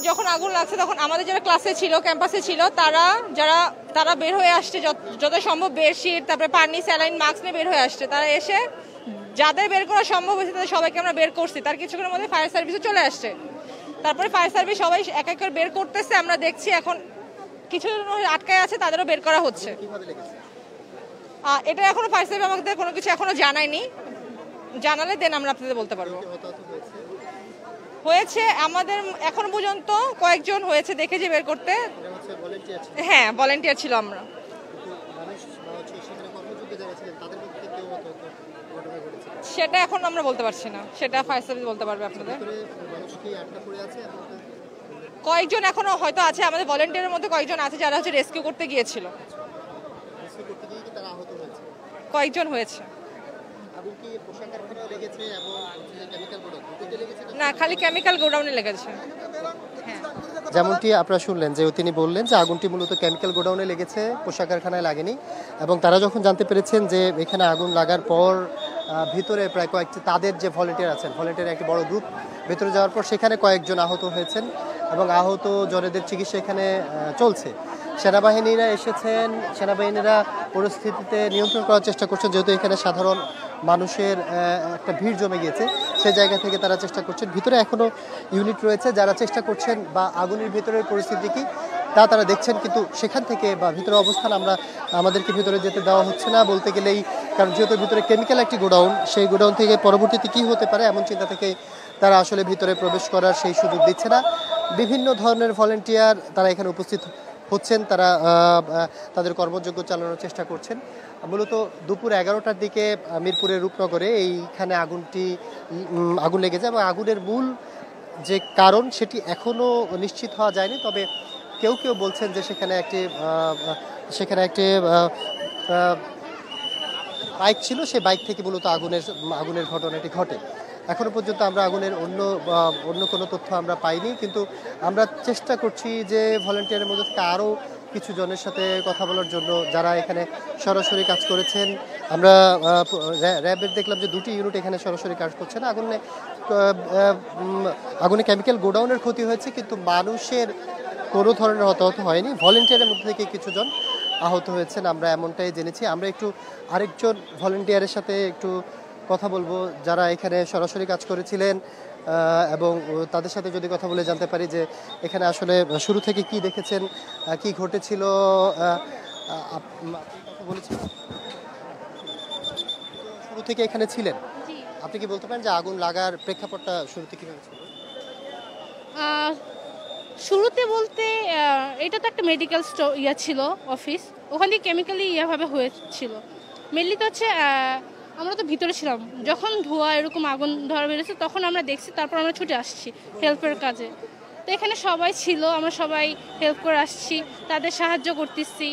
যখন আগুন লাগছে তখন আমাদের যারা ক্লাসে ছিল, ক্যাম্পাসে ছিল, তারা বের হয়ে আসছে, যত সম্ভব বেডশিট, তারপরে পানি, স্যালাইন, মাস্ক নিয়ে বের হয়ে আসছে। তারা এসে যাদের বের করা সম্ভব হয়েছে তাদের সবাইকে আমরা বের করছি। তার কিছুক্ষণের মধ্যে ফায়ার সার্ভিসও চলে আসছে। তারপরে ফায়ার সার্ভিস সবাই এক এক করে বের করতেছে, আমরা দেখছি। এখন কিছু আটকায় আছে, তাদেরও বের করা হচ্ছে। এটা এখনো ফায়ার সার্ভিস আমাদের কোনো কিছু এখনো জানায়নি, জানালে দেন আমরা আপনাদের বলতে পারবো। হয়েছে আমাদের এখনো পর্যন্ত কয়েকজন হয়েছে দেখে যে বের করতে। হ্যাঁ, ভলান্টিয়ার ছিল আমরা। সেটা এখন আমরা বলতে পারছি না, সেটা ফায়ার সার্ভিস বলতে পারবে আপনাদের। কয়েকজন এখনো হয়তো আছে, আমাদের ভলান্টিয়ারের মধ্যে কয়েকজন আছে যারা হচ্ছে রেস্কিউ করতে গিয়েছিল। কয়েকজন হয়েছে না, খালি কেমিক্যাল গোডাউনে লেগেছে। যেমনটি আপনারা শুনলেন যে তিনি বললেন যে আগুনটি মূলত কেমিক্যাল গোডাউনে লেগেছে, পোশাক কারখানায় লাগেনি। এবং তারা যখন জানতে পেরেছেন যে এখানে আগুন লাগার পর ভিতরে প্রায় কয়েকটি তাদের যে ভলান্টিয়ার আছেন, ভলান্টিয়ার একটি বড় গ্রুপ ভেতরে যাওয়ার পর সেখানে কয়েকজন আহত হয়েছেন এবং আহত জনেদের চিকিৎসা এখানে চলছে। সেনাবাহিনীরা এসেছেন, সেনাবাহিনীরা পরিস্থিতিতে নিয়ন্ত্রণ করার চেষ্টা করছেন, যেহেতু এখানে সাধারণ মানুষের একটা ভিড় জমে গিয়েছে। সেই জায়গা থেকে তারা চেষ্টা করছেন। ভিতরে এখনও ইউনিট রয়েছে যারা চেষ্টা করছেন বা আগুনের ভিতরের পরিস্থিতি কি তা তারা দেখছেন, কিন্তু সেখান থেকে বা ভিতরে অবস্থান আমাদেরকে ভিতরে যেতে দেওয়া হচ্ছে না বলতে গেলেই, কারণ যেহেতু ভিতরে কেমিক্যাল একটি গোডাউন, সেই গোডাউন থেকে পরবর্তীতে কী হতে পারে এমন চিন্তা থেকে তারা আসলে ভিতরে প্রবেশ করার সেই সুযোগ দিচ্ছে না। বিভিন্ন ধরনের ভলান্টিয়ার তারা এখানে উপস্থিত হচ্ছেন, তারা তাদের কর্মযজ্ঞ চালানোর চেষ্টা করছেন। মূলত দুপুর 11টার দিকে মিরপুরের রূপনগরে এইখানে আগুন লেগেছে এবং আগুনের মূল যে কারণ সেটি এখনও নিশ্চিত হওয়া যায়নি। তবে কেউ কেউ বলছেন যে সেখানে একটি বাইক ছিল, সেই বাইক থেকে মূলত আগুনের ঘটনাটি ঘটে। এখনো পর্যন্ত আমরা আগুনের অন্য কোনো তথ্য আমরা পাইনি, কিন্তু আমরা চেষ্টা করছি যে ভলান্টিয়ারের মধ্যে থেকে আরও কিছু জনের সাথে কথা বলার জন্য যারা এখানে সরাসরি কাজ করেছেন। আমরা র্যাবের দেখলাম যে 2টি ইউনিট এখানে সরাসরি কাজ করছে না। আগুনে কেমিক্যাল গোডাউনের ক্ষতি হয়েছে, কিন্তু মানুষের কোনো ধরনের হতাহত হয়নি। ভলান্টিয়ারের মধ্যে থেকে কিছু জন আহত হয়েছেন, আমরা এমনটাই জেনেছি। আমরা একটু আরেকজন ভলান্টিয়ারের সাথে একটু কথা বলবো যারা এখানে সরাসরি কাজ করেছিলেন এবং তাদের সাথে যদি কথা বলে জানতে পারি যে এখানে আসলে শুরু থেকে কি দেখেছেন, কি ঘটেছিল। শুরু থেকে এখানে ছিলেন, আপনি কি বলতে পারেন যে আগুন লাগার প্রেক্ষাপটটা শুরুতে কিভাবে ছিল? শুরুতে বলতে এটা তো একটা মেডিকেল স্টোর ছিল, অফিস, ওখানে কেমিক্যালি ভাবে হয়েছিল। মেনলি তো হচ্ছে আমরা তো ভিতরে ছিলাম, যখন ধোঁয়া এরকম আগুন ধরা বেরোচ্ছে তখন আমরা দেখছি, তারপর আমরা ছুটে আসছি হেল্পের কাজে। তো এখানে সবাই ছিল, আমরা সবাই হেল্প করে আসছি, তাদের সাহায্য করতেছি।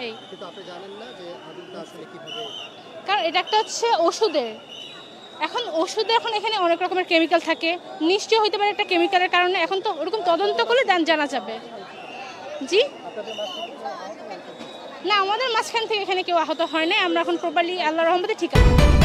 এই কারণ এটা একটা হচ্ছে ওষুধের, এখন এখানে অনেক রকমের কেমিক্যাল থাকে, নিশ্চয়ই হইতে পারে একটা কেমিক্যালের কারণে। এখন তো ওরকম তদন্ত করলে জানা যাবে। জি না, আমাদের মাঝখান থেকে এখানে কেউ আহত হয় না। আমরা এখন প্রপারলি আল্লাহর রহমতে ঠিক আছে।